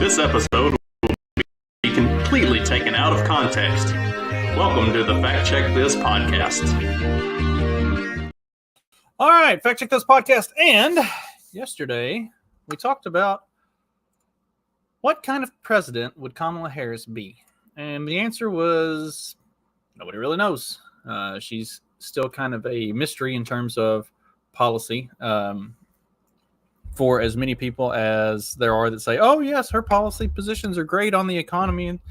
This episode will be completely taken out of context. Welcome to the Fact Check This podcast. All right, Fact Check This podcast. And yesterday we talked about what kind of president would Kamala Harris be? And the answer was nobody really knows. She's still kind of a mystery in terms of policy. For as many people as there are that say, oh, yes, her policy positions are great on the economy, and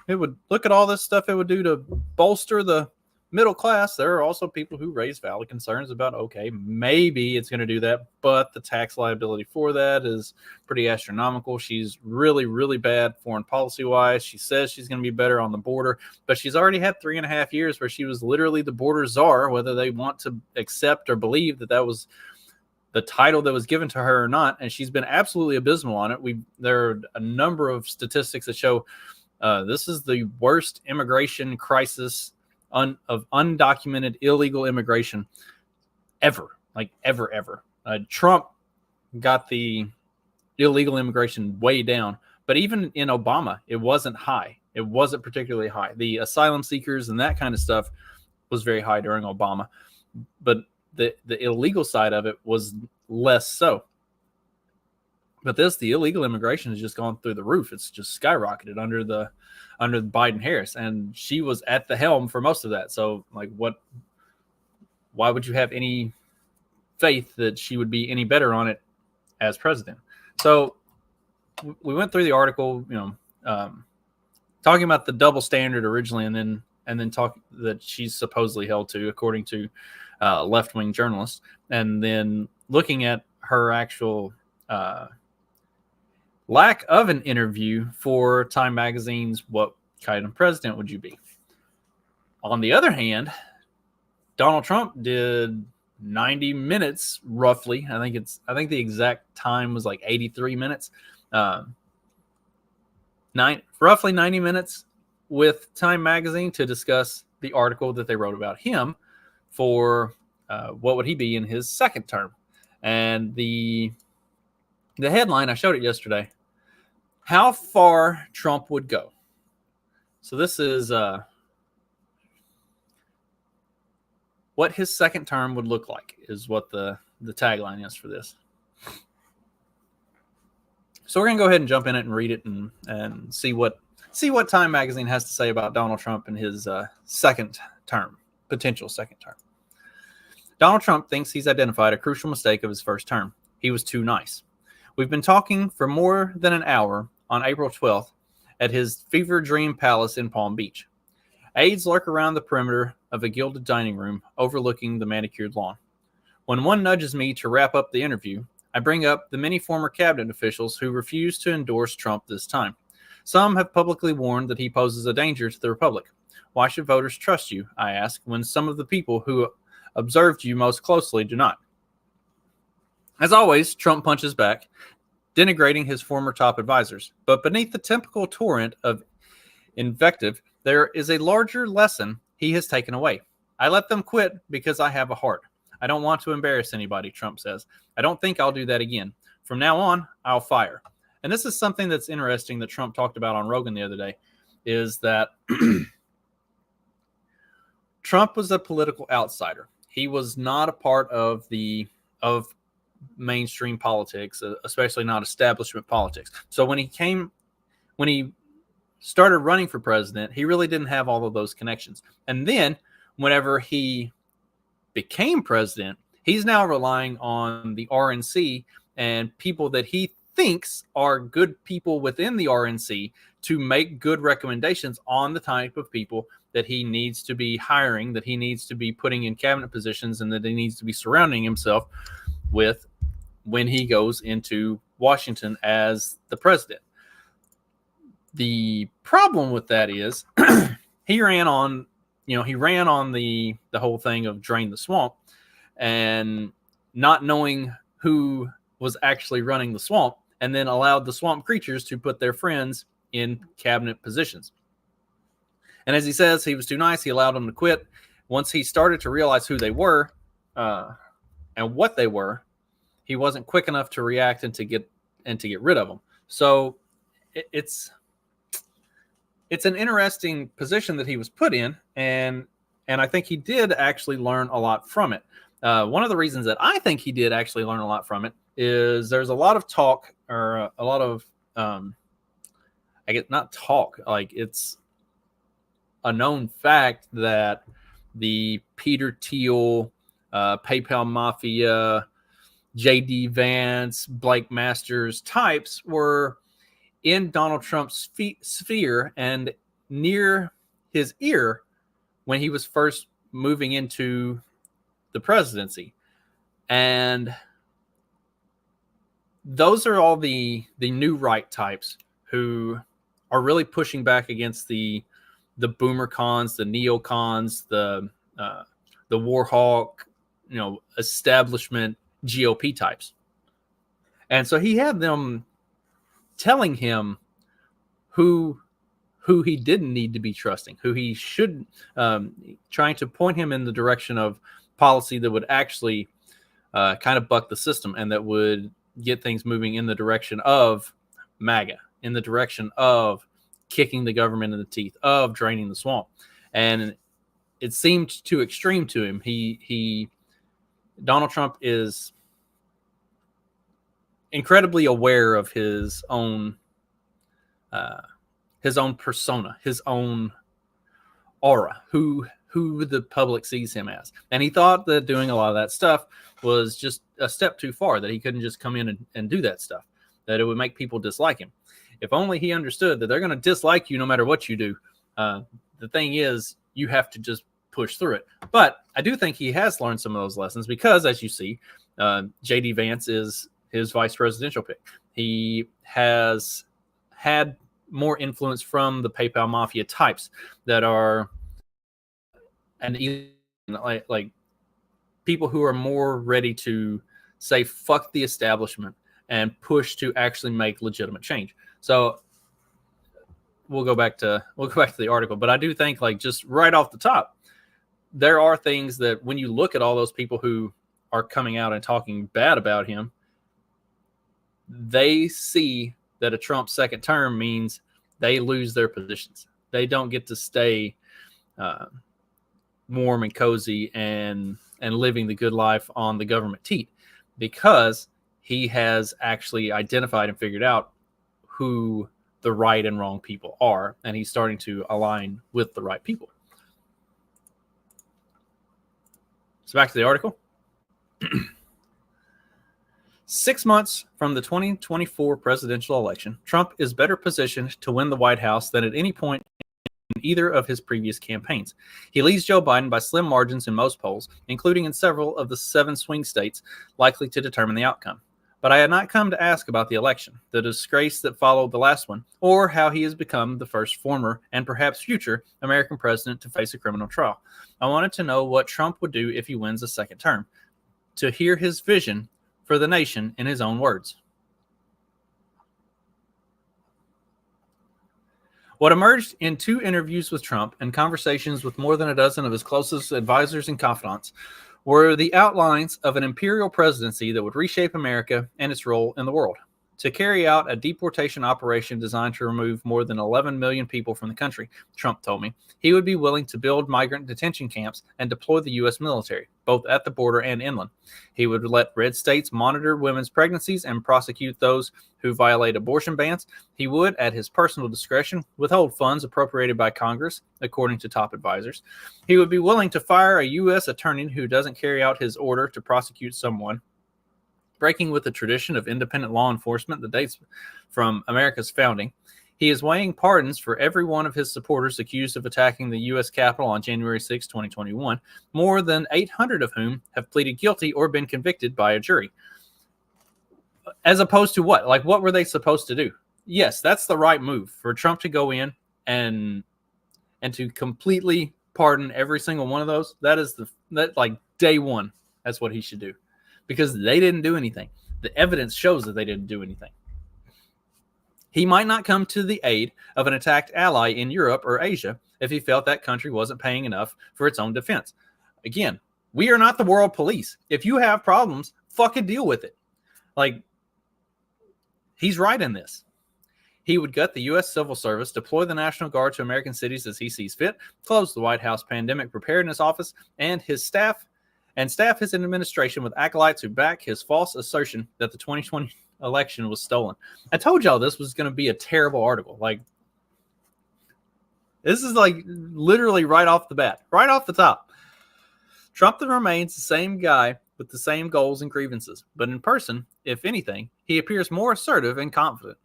it would look at all this stuff it would do to bolster the middle class. There are also people who raise valid concerns about, okay, maybe it's going to do that, but the tax liability for that is pretty astronomical. She's really, really bad foreign policy-wise. She says she's going to be better on the border, but she's already had 3.5 years where she was literally the border czar, whether they want to accept or believe that that was the title that was given to her or not, and she's been absolutely abysmal on it. There are a number of statistics that show this is the worst immigration crisis of undocumented illegal immigration ever. Trump got the illegal immigration way down, but even in Obama, it wasn't high. It wasn't particularly high. The asylum seekers and that kind of stuff was very high during Obama, but the illegal side of it was less so. But the illegal immigration has just gone through the roof. It's just skyrocketed under the Biden-Harris, and she was at the helm for most of that. So, why would you have any faith that she would be any better on it as president? So, we went through the article, talking about the double standard originally, and then talk that she's supposedly held to, according to left-wing journalists, and then looking at her actual lack of an interview for Time Magazine's What Kind of President Would You Be? On the other hand, Donald Trump did 90 minutes roughly. I think the exact time was like 83 minutes. Roughly 90 minutes with Time Magazine to discuss the article that they wrote about him for what would he be in his second term. And the headline, I showed it yesterday, how far Trump would go. So this is what his second term would look like, is what the tagline is for this. So we're going to go ahead and jump in it and read it and see what Time Magazine has to say about Donald Trump and his potential second term. Donald Trump thinks he's identified a crucial mistake of his first term. He was too nice. We've been talking for more than an hour on April 12th at his fever dream palace in Palm Beach. Aides lurk around the perimeter of a gilded dining room overlooking the manicured lawn. When one nudges me to wrap up the interview, I bring up the many former cabinet officials who refuse to endorse Trump this time. Some have publicly warned that he poses a danger to the republic. Why should voters trust you, I ask, when some of the people who observed you most closely do not? As always, Trump punches back, denigrating his former top advisors. But beneath the typical torrent of invective, there is a larger lesson he has taken away. I let them quit because I have a heart. I don't want to embarrass anybody, Trump says. I don't think I'll do that again. From now on, I'll fire. And this is something that's interesting that Trump talked about on Rogan the other day, is that Trump was a political outsider. He was not a part of mainstream politics, especially not establishment politics. So when he started running for president, he really didn't have all of those connections. And then whenever he became president, he's now relying on the RNC and people that he thinks are good people within the RNC to make good recommendations on the type of people that he needs to be hiring, that he needs to be putting in cabinet positions, and that he needs to be surrounding himself with when he goes into Washington as the president. The problem with that is he ran on the whole thing of drain the swamp, and not knowing who was actually running the swamp, and then allowed the swamp creatures to put their friends in cabinet positions. And as he says, he was too nice. He allowed them to quit. Once he started to realize who they were and what they were, he wasn't quick enough to react and to get rid of them. So it's an interesting position that he was put in, and I think he did actually learn a lot from it. One of the reasons that I think he did actually learn a lot from it is there's a lot of talk, or a lot of I guess not talk, like it's a known fact that the Peter Thiel, PayPal Mafia, JD Vance, Blake Masters types were in Donald Trump's sphere and near his ear when he was first moving into the presidency. And those are all the new right types who are really pushing back against the boomer cons, the neocons, the Warhawk, establishment GOP types. And so he had them telling him who he didn't need to be trusting, who he should, trying to point him in the direction of policy that would actually kind of buck the system and that would get things moving in the direction of MAGA, in the direction of kicking the government in the teeth, of draining the swamp. And it seemed too extreme to him. Donald Trump is incredibly aware of his own persona, his own aura, who the public sees him as. And he thought that doing a lot of that stuff was just a step too far, that he couldn't just come in and do that stuff, that it would make people dislike him. If only he understood that they're going to dislike you no matter what you do. The thing is, you have to just push through it. But I do think he has learned some of those lessons because, as you see, JD Vance is his vice presidential pick. He has had more influence from the PayPal Mafia types that are, and like people who are more ready to say fuck the establishment and push to actually make legitimate change. So we'll go back to the article, but I do think, like, just right off the top, there are things that when you look at all those people who are coming out and talking bad about him, they see that a Trump second term means they lose their positions. They don't get to stay warm and cozy and living the good life on the government teat, because he has actually identified and figured out who the right and wrong people are, and he's starting to align with the right people. So back to the article. 6 months from the 2024 presidential election, Trump is better positioned to win the White House than at any point in either of his previous campaigns. He leads Joe Biden by slim margins in most polls, including in several of the 7 swing states likely to determine the outcome. But I had not come to ask about the election, the disgrace that followed the last one, or how he has become the first former and perhaps future American president to face a criminal trial. I wanted to know what Trump would do if he wins a second term, to hear his vision for the nation in his own words. What emerged in 2 interviews with Trump and conversations with more than a dozen of his closest advisors and confidants were the outlines of an imperial presidency that would reshape America and its role in the world. To carry out a deportation operation designed to remove more than 11 million people from the country, Trump told me, he would be willing to build migrant detention camps and deploy the U.S. military, both at the border and inland. He would let red states monitor women's pregnancies and prosecute those who violate abortion bans. He would, at his personal discretion, withhold funds appropriated by Congress, according to top advisors. He would be willing to fire a U.S. attorney who doesn't carry out his order to prosecute someone, breaking with the tradition of independent law enforcement that dates from America's founding. He is weighing pardons for every one of his supporters accused of attacking the U.S. Capitol on January 6, 2021, more than 800 of whom have pleaded guilty or been convicted by a jury. As opposed to what? Like, what were they supposed to do? Yes, that's the right move for Trump to go in and to completely pardon every single one of those. That is like day one. That's what he should do, because they didn't do anything. The evidence shows that they didn't do anything. He might not come to the aid of an attacked ally in Europe or Asia if he felt that country wasn't paying enough for its own defense. Again, we are not the world police. If you have problems, fucking deal with it. Like, he's right in this. He would gut the U.S. Civil Service, deploy the National Guard to American cities as he sees fit, close the White House Pandemic Preparedness Office, and staff his administration with acolytes who back his false assertion that the 2020 election was stolen. I told y'all this was going to be a terrible article. Like, this is like literally right off the bat, right off the top. Trump remains the same guy with the same goals and grievances, but in person, if anything, he appears more assertive and confident.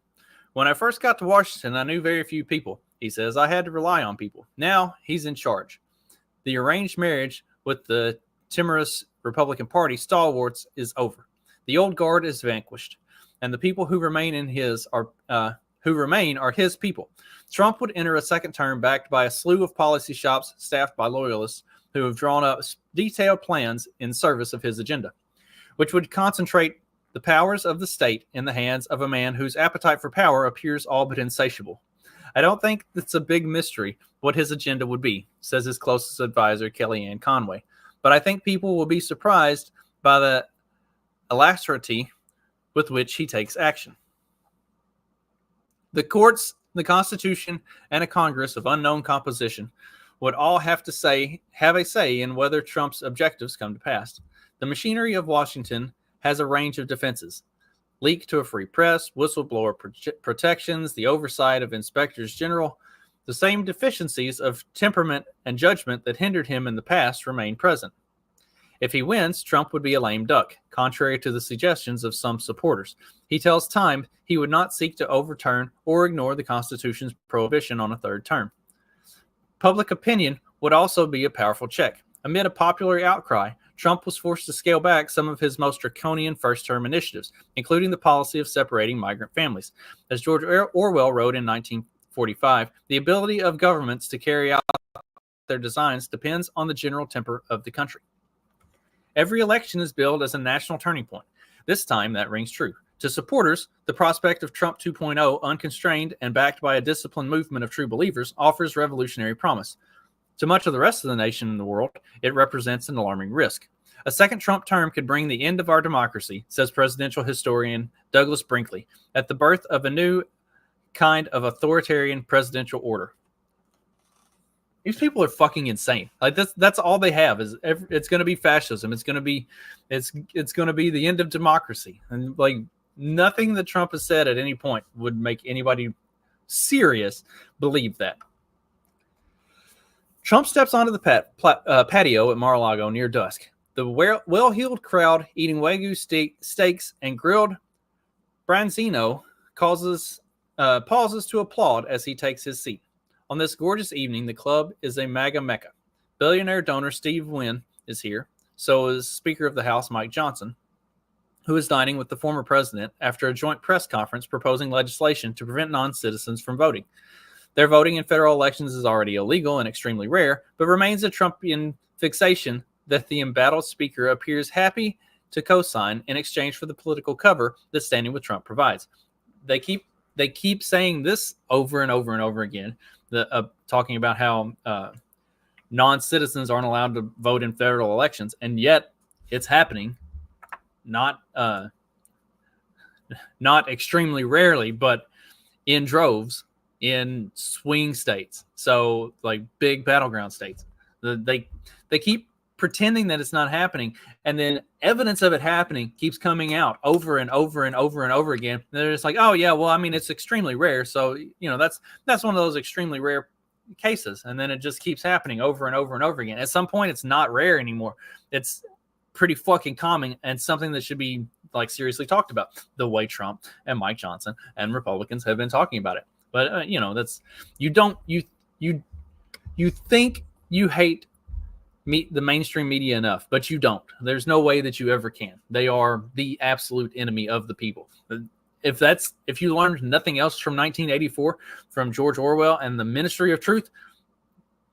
When I first got to Washington, I knew very few people. He says I had to rely on people. Now he's in charge. The arranged marriage with the timorous Republican Party stalwarts is over. The old guard is vanquished, and the people who remain are his people. Trump would enter a second term backed by a slew of policy shops staffed by loyalists who have drawn up detailed plans in service of his agenda, which would concentrate the powers of the state in the hands of a man whose appetite for power appears all but insatiable. I don't think it's a big mystery what his agenda would be, says his closest advisor, Kellyanne Conway. But I think people will be surprised by the alacrity with which he takes action. The courts, the Constitution, and a Congress of unknown composition would all have a say in whether Trump's objectives come to pass. The machinery of Washington has a range of defenses: leak to a free press, whistleblower protections, the oversight of inspectors general. The same deficiencies of temperament and judgment that hindered him in the past remain present. If he wins, Trump would be a lame duck, contrary to the suggestions of some supporters. He tells Time he would not seek to overturn or ignore the Constitution's prohibition on a third term. Public opinion would also be a powerful check. Amid a popular outcry, Trump was forced to scale back some of his most draconian first-term initiatives, including the policy of separating migrant families. As George Orwell wrote in 1945, the ability of governments to carry out their designs depends on the general temper of the country. Every election is billed as a national turning point. This time, that rings true. To supporters, the prospect of Trump 2.0, unconstrained and backed by a disciplined movement of true believers, offers revolutionary promise. To much of the rest of the nation and the world, it represents an alarming risk. A second Trump term could bring the end of our democracy, says presidential historian Douglas Brinkley, at the birth of a new kind of authoritarian presidential order. These people are fucking insane. Like that's all they have is it's going to be fascism. It's going to be the end of democracy. And like nothing that Trump has said at any point would make anybody serious believe that. Trump steps onto the patio at Mar-a-Lago near dusk. The well-heeled crowd eating Wagyu steaks and grilled branzino pauses to applaud as he takes his seat. On this gorgeous evening, the club is a MAGA mecca. Billionaire donor Steve Wynn is here. So is Speaker of the House Mike Johnson, who is dining with the former president after a joint press conference proposing legislation to prevent non-citizens from voting. Their voting in federal elections is already illegal and extremely rare, but remains a Trumpian fixation that the embattled speaker appears happy to co-sign in exchange for the political cover that standing with Trump provides. They keep saying this over and over and over again, talking about how non-citizens aren't allowed to vote in federal elections, and yet it's happening. Not extremely rarely, but in droves in swing states. So like big battleground states. They keep pretending that it's not happening, and then evidence of it happening keeps coming out over and over and over and over again. And they're just like, oh yeah, well, I mean, it's extremely rare, so that's one of those extremely rare cases. And then it just keeps happening over and over and over again. At some point, it's not rare anymore. It's pretty fucking common and something that should be like seriously talked about, the way Trump and Mike Johnson and Republicans have been talking about it. But that's you think you hate the mainstream media enough, but you don't. There's no way that you ever can. They are the absolute enemy of the people. If you learned nothing else from 1984, from George Orwell and the Ministry of Truth,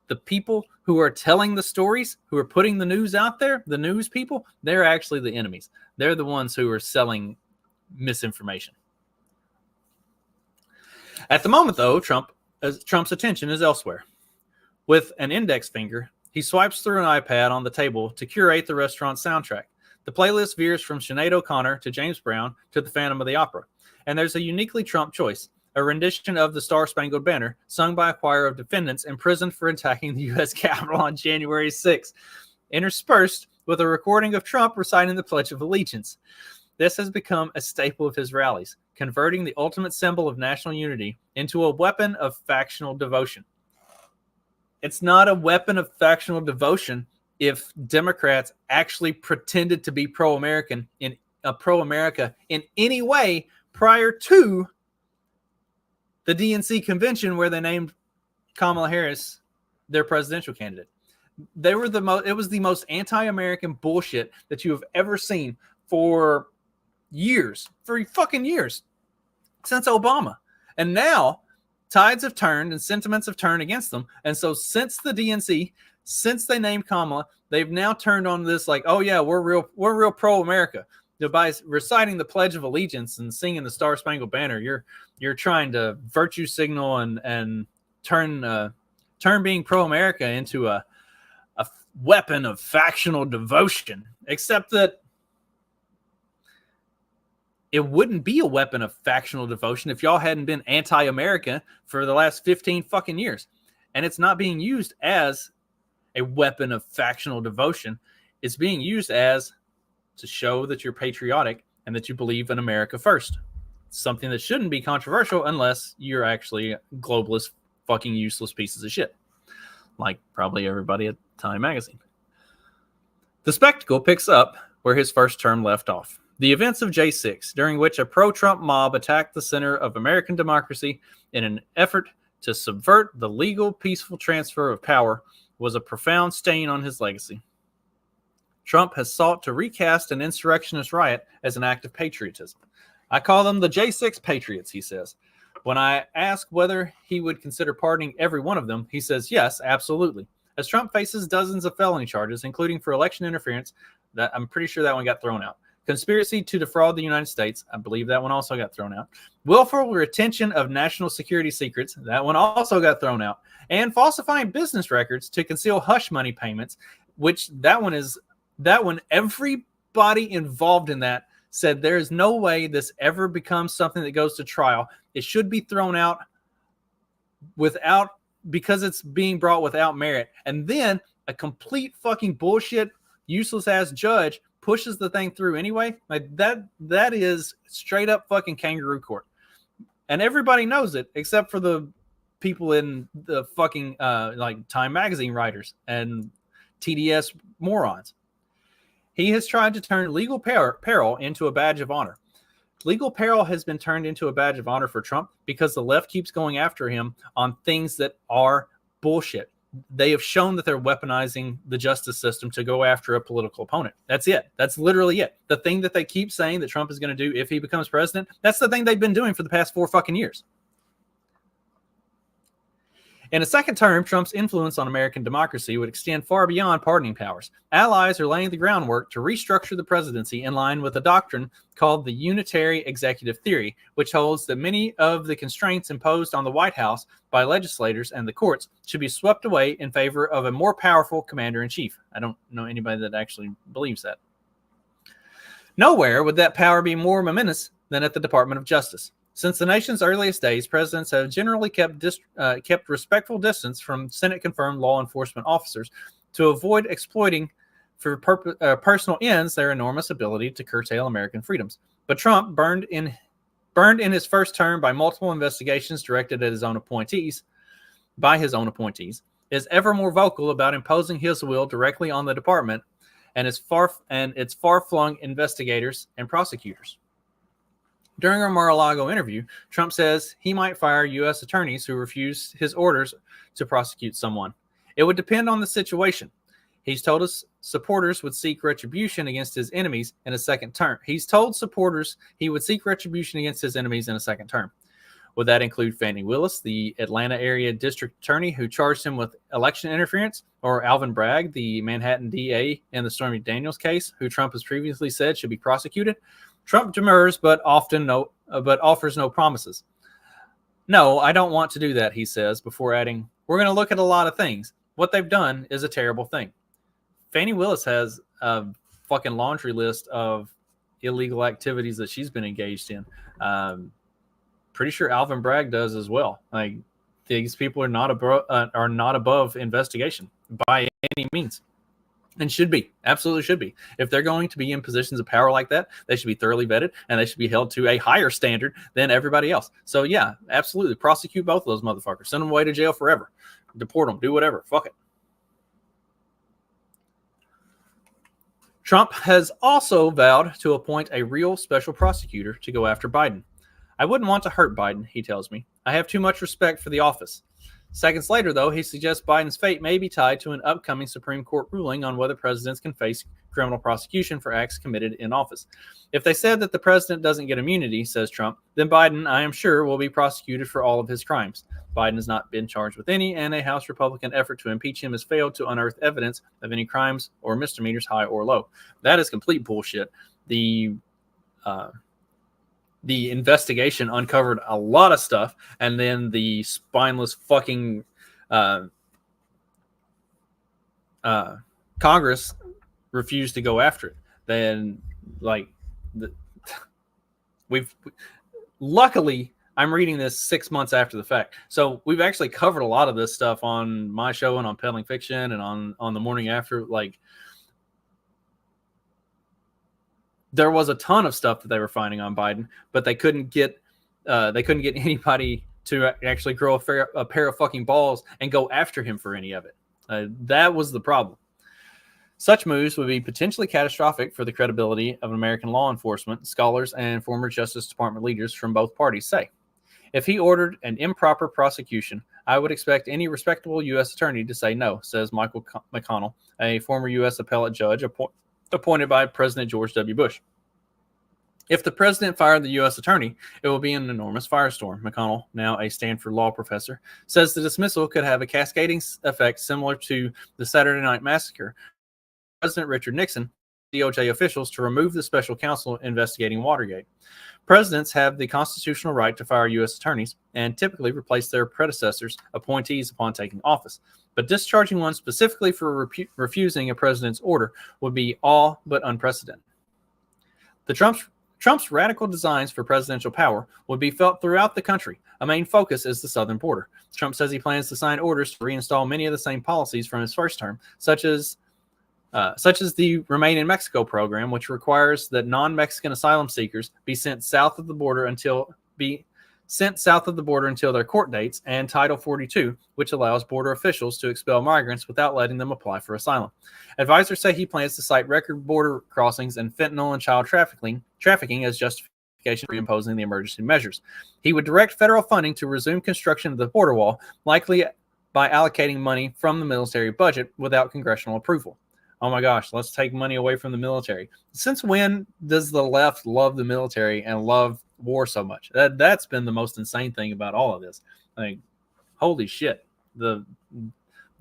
the people who are telling the stories, who are putting the news out there, the news people, they're actually the enemies. They're the ones who are selling misinformation. At the moment, though, Trump's attention is elsewhere. With an index finger, he swipes through an iPad on the table to curate the restaurant's soundtrack. The playlist veers from Sinead O'Connor to James Brown to the Phantom of the Opera. And there's a uniquely Trump choice, a rendition of the Star Spangled Banner, sung by a choir of defendants imprisoned for attacking the U.S. Capitol on January 6th, interspersed with a recording of Trump reciting the Pledge of Allegiance. This has become a staple of his rallies, converting the ultimate symbol of national unity into a weapon of factional devotion. It's not a weapon of factional devotion if Democrats actually pretended to be pro-America in any way prior to the DNC convention where they named Kamala Harris their presidential candidate. It was the most anti-American bullshit that you have ever seen for fucking years, since Obama. And now tides have turned and sentiments have turned against them. And so since the DNC, since they named Kamala, they've now turned on this like, oh yeah, we're real pro-America. By reciting the Pledge of Allegiance and singing the Star Spangled Banner, you're trying to virtue signal and turn being pro-America into a weapon of factional devotion. Except that it wouldn't be a weapon of factional devotion if y'all hadn't been anti-America for the last 15 fucking years. And it's not being used as a weapon of factional devotion. It's being used as to show that you're patriotic and that you believe in America first. Something that shouldn't be controversial unless you're actually globalist, fucking useless pieces of shit. Like probably everybody at Time Magazine. The spectacle picks up where his first term left off. The events of J6, during which a pro-Trump mob attacked the center of American democracy in an effort to subvert the legal, peaceful transfer of power, was a profound stain on his legacy. Trump has sought to recast an insurrectionist riot as an act of patriotism. I call them the J6 Patriots, he says. When I ask whether he would consider pardoning every one of them, he says, yes, absolutely. As Trump faces dozens of felony charges, including for election interference, that I'm pretty sure that one got thrown out. Conspiracy to defraud the United States, I believe that one also got thrown out. Willful retention of national security secrets, that one also got thrown out. And falsifying business records to conceal hush money payments, which that one, everybody involved in that said there is no way this ever becomes something that goes to trial. It should be thrown out because it's being brought without merit. And then a complete fucking bullshit, useless ass judge pushes the thing through anyway. Like that is straight up fucking kangaroo court. And everybody knows it except for the people in the fucking like Time Magazine writers and TDS morons. He has tried to turn legal peril into a badge of honor. Legal peril has been turned into a badge of honor for Trump because the left keeps going after him on things that are bullshit. They have shown that they're weaponizing the justice system to go after a political opponent. That's it. That's literally it. The thing that they keep saying that Trump is going to do if he becomes president, that's the thing they've been doing for the past 4 fucking years. In a second term, Trump's influence on American democracy would extend far beyond pardoning powers. Allies are laying the groundwork to restructure the presidency in line with a doctrine called the unitary executive theory, which holds that many of the constraints imposed on the White House by legislators and the courts should be swept away in favor of a more powerful commander-in-chief. I don't know anybody that actually believes that. Nowhere would that power be more momentous than at the Department of Justice. Since the nation's earliest days, presidents have generally kept respectful distance from Senate-confirmed law enforcement officers to avoid exploiting for personal ends their enormous ability to curtail American freedoms. But Trump, burned in his first term by multiple investigations directed at his own appointees, is ever more vocal about imposing his will directly on the department and its far-flung investigators and prosecutors. During a Mar-a-Lago interview, Trump says he might fire U.S. attorneys who refuse his orders to prosecute someone. It would depend on the situation. He's told us supporters would seek retribution against his enemies in a second term. He's told supporters he would seek retribution against his enemies in a second term. Would that include Fani Willis, the Atlanta area district attorney who charged him with election interference, or Alvin Bragg, the Manhattan DA in the Stormy Daniels case, who Trump has previously said should be prosecuted? Trump demurs, but offers no promises. No, I don't want to do that, he says, before adding, we're going to look at a lot of things. What they've done is a terrible thing. Fani Willis has a fucking laundry list of illegal activities that she's been engaged in. pretty sure Alvin Bragg does as well. Like, these people are not above investigation by any means, and should be, absolutely should be. If they're going to be in positions of power like that, they should be thoroughly vetted, and they should be held to a higher standard than everybody else. So yeah, absolutely, prosecute both of those motherfuckers, send them away to jail forever, deport them, do whatever, fuck it. Trump has also vowed to appoint a real special prosecutor to go after Biden. I wouldn't want to hurt Biden, he tells me. I have too much respect for the office. Seconds later, though, he suggests Biden's fate may be tied to an upcoming Supreme Court ruling on whether presidents can face criminal prosecution for acts committed in office. If they said that the president doesn't get immunity, says Trump, then Biden, I am sure, will be prosecuted for all of his crimes. Biden has not been charged with any, and a House Republican effort to impeach him has failed to unearth evidence of any crimes or misdemeanors, high or low. That is complete bullshit. The investigation uncovered a lot of stuff, and then the spineless fucking Congress refused to go after it. Then, luckily, I'm reading this 6 months after the fact, so we've actually covered a lot of this stuff on my show and on Peddling Fiction and on the morning after. Like, there was a ton of stuff that they were finding on Biden, but they couldn't get anybody to actually grow a pair of fucking balls and go after him for any of it. That was the problem. Such moves would be potentially catastrophic for the credibility of American law enforcement, scholars, and former Justice Department leaders from both parties say. If he ordered an improper prosecution, I would expect any respectable U.S. attorney to say no, says Michael McConnell, a former U.S. appellate judge appointed by President George W. Bush. If the president fired the U.S. attorney, it will be an enormous firestorm. McConnell, now a Stanford law professor, says the dismissal could have a cascading effect similar to the Saturday Night Massacre. President Richard Nixon, DOJ officials to remove the special counsel investigating Watergate. Presidents have the constitutional right to fire U.S. attorneys and typically replace their predecessors' appointees upon taking office. But discharging one specifically for refusing a president's order would be all but unprecedented. Trump's radical designs for presidential power would be felt throughout the country. A main focus is the southern border. Trump says he plans to sign orders to reinstall many of the same policies from his first term, such as the Remain in Mexico program, which requires that non-Mexican asylum seekers be sent south of the border until their court dates, and Title 42, which allows border officials to expel migrants without letting them apply for asylum. Advisors say he plans to cite record border crossings and fentanyl and child trafficking as justification for imposing the emergency measures. He would direct federal funding to resume construction of the border wall, likely by allocating money from the military budget without congressional approval. Oh my gosh, let's take money away from the military. Since when does the left love the military and love war so much? That's been the most insane thing about all of this. Like, holy shit. The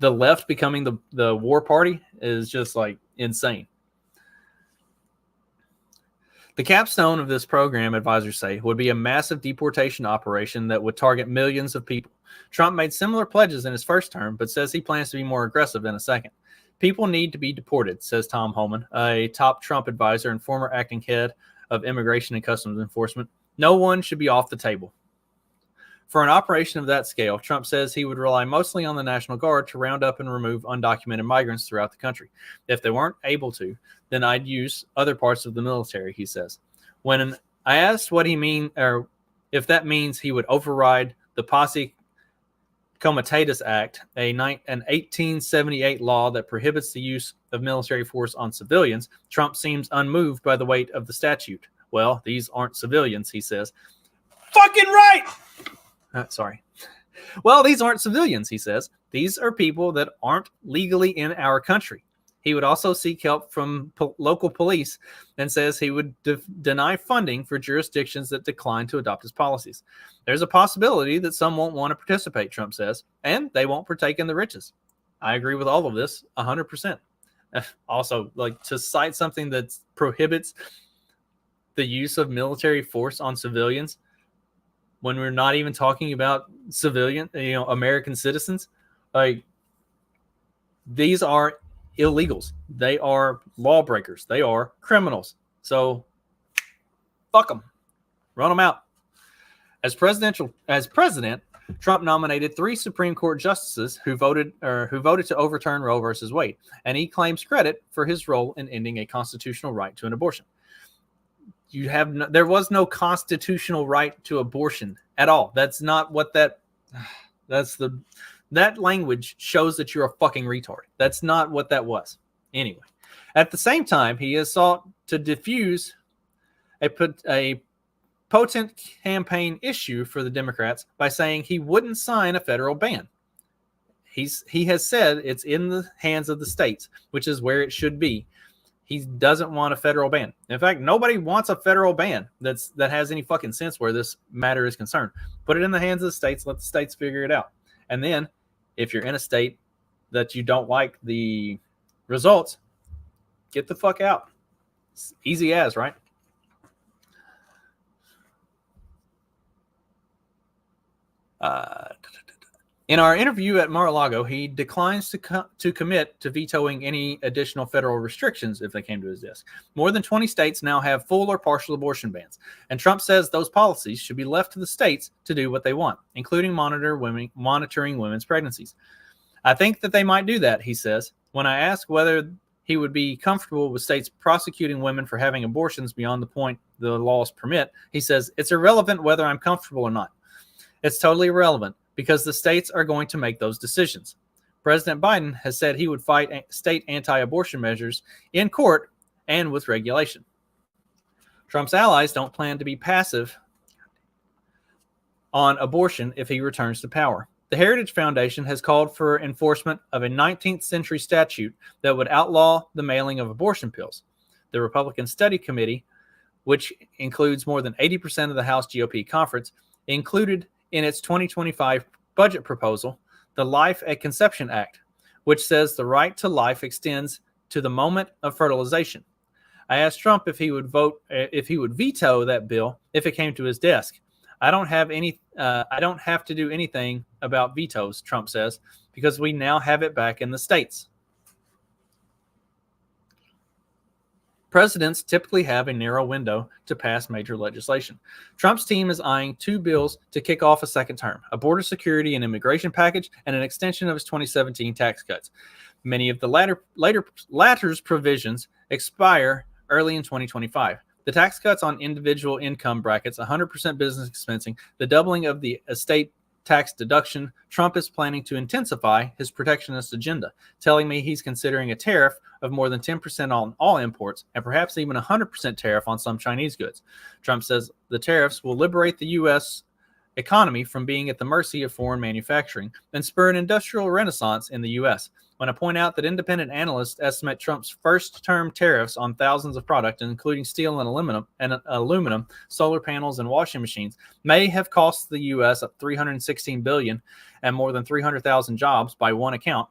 left becoming the war party is just like insane. The capstone of this program, advisors say, would be a massive deportation operation that would target millions of people. Trump made similar pledges in his first term, but says he plans to be more aggressive in a second. People need to be deported, says Tom Homan, a top Trump advisor and former acting head of Immigration and Customs Enforcement. No one should be off the table. For an operation of that scale, Trump says he would rely mostly on the National Guard to round up and remove undocumented migrants throughout the country. If they weren't able to, then I'd use other parts of the military, he says. When I asked what he mean, or if that means he would override the Posse Comitatus Act, an 1878 law that prohibits the use of military force on civilians, Trump seems unmoved by the weight of the statute. Well, these aren't civilians, he says. Fucking right! Sorry. Well, these aren't civilians, he says. These are people that aren't legally in our country. He would also seek help from local police and says he would deny funding for jurisdictions that decline to adopt his policies. There's a possibility that some won't want to participate, Trump says, and they won't partake in the riches. I agree with all of this 100%. Also, like, to cite something that prohibits the use of military force on civilians when we're not even talking about civilian, American citizens, like, these are illegals. They are lawbreakers. They are criminals. So fuck them. Run them out. As president, Trump nominated 3 Supreme Court justices who voted to overturn Roe versus Wade, and he claims credit for his role in ending a constitutional right to an abortion. There was no constitutional right to abortion at all. That's not what that language shows that you're a fucking retard. That's not what that was. Anyway, at the same time, he has sought to diffuse a potent campaign issue for the Democrats by saying he wouldn't sign a federal ban. He has said it's in the hands of the states, which is where it should be. He doesn't want a federal ban. In fact, nobody wants a federal ban that has any fucking sense where this matter is concerned. Put it in the hands of the states. Let the states figure it out. And then, if you're in a state that you don't like the results, get the fuck out. It's easy as, right? In our interview at Mar-a-Lago, he declines to commit to vetoing any additional federal restrictions if they came to his desk. More than 20 states now have full or partial abortion bans, and Trump says those policies should be left to the states to do what they want, including monitoring women's pregnancies. I think that they might do that, he says. When I ask whether he would be comfortable with states prosecuting women for having abortions beyond the point the laws permit, he says, it's irrelevant whether I'm comfortable or not. It's totally irrelevant because the states are going to make those decisions. President Biden has said he would fight state anti-abortion measures in court and with regulation. Trump's allies don't plan to be passive on abortion if he returns to power. The Heritage Foundation has called for enforcement of a 19th century statute that would outlaw the mailing of abortion pills. The Republican Study Committee, which includes more than 80% of the House GOP conference, included in its 2025 budget proposal the Life at Conception Act, which says the right to life extends to the moment of fertilization. I asked Trump if he would veto that bill if it came to his desk. I don't have to do anything about vetoes, Trump says, because we now have it back in the states. Presidents typically have a narrow window to pass major legislation. Trump's team is eyeing 2 bills to kick off a second term, a border security and immigration package, and an extension of his 2017 tax cuts. Many of the latter's provisions expire early in 2025. The tax cuts on individual income brackets, 100% business expensing, the doubling of the estate tax deduction. Trump is planning to intensify his protectionist agenda, telling me he's considering a tariff of more than 10% on all imports and perhaps even a 100% tariff on some Chinese goods. Trump says the tariffs will liberate the U.S. economy from being at the mercy of foreign manufacturing and spur an industrial renaissance in the U.S. When I point out that independent analysts estimate Trump's first-term tariffs on thousands of products, including steel and aluminum, solar panels, and washing machines, may have cost the U.S. $316 billion and more than 300,000 jobs by one account,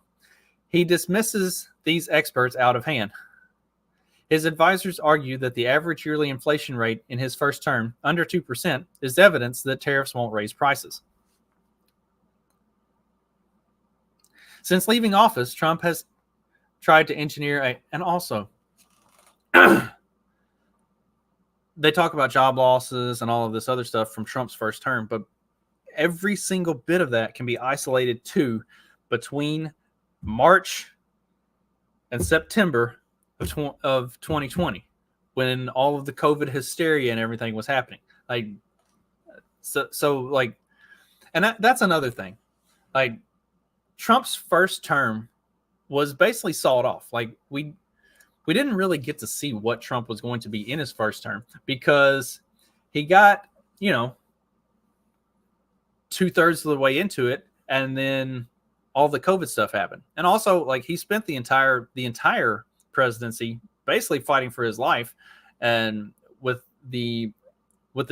he dismisses these experts out of hand. His advisors argue that the average yearly inflation rate in his first term, under 2%, is evidence that tariffs won't raise prices. Since leaving office, Trump has tried to engineer and also they talk about job losses and all of this other stuff from Trump's first term, but every single bit of that can be isolated to between March and September of 2020, when all of the COVID hysteria and everything was happening. Like, and that's another thing. Like, Trump's first term was basically sawed off. Like, we didn't really get to see what Trump was going to be in his first term because he got, 2/3 of the way into it, and then all the COVID stuff happened. And also, like, he spent the entire presidency basically fighting for his life, and with the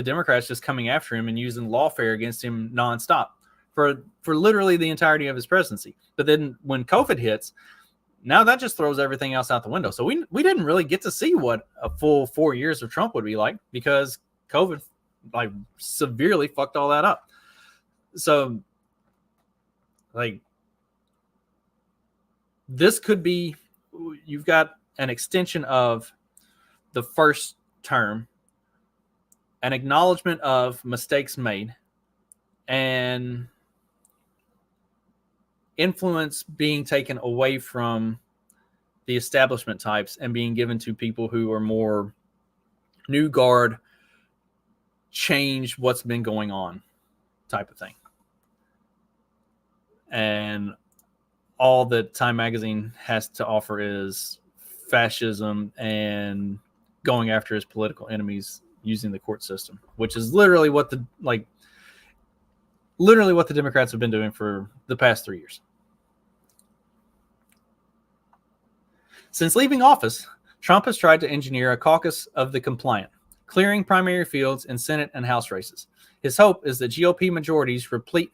Democrats just coming after him and using lawfare against him nonstop for literally the entirety of his presidency. But then when COVID hits, now that just throws everything else out the window. So we didn't really get to see what a full 4 years of Trump would be like because COVID like severely fucked all that up. So like this could be, you've got an extension of the first term, an acknowledgement of mistakes made, and influence being taken away from the establishment types and being given to people who are more new guard, change what's been going on type of thing. And all that Time Magazine has to offer is fascism and going after his political enemies using the court system, which is literally what the Democrats have been doing for the past 3 years. Since leaving office, Trump has tried to engineer a caucus of the compliant, clearing primary fields in Senate and House races. His hope is that GOP majorities replete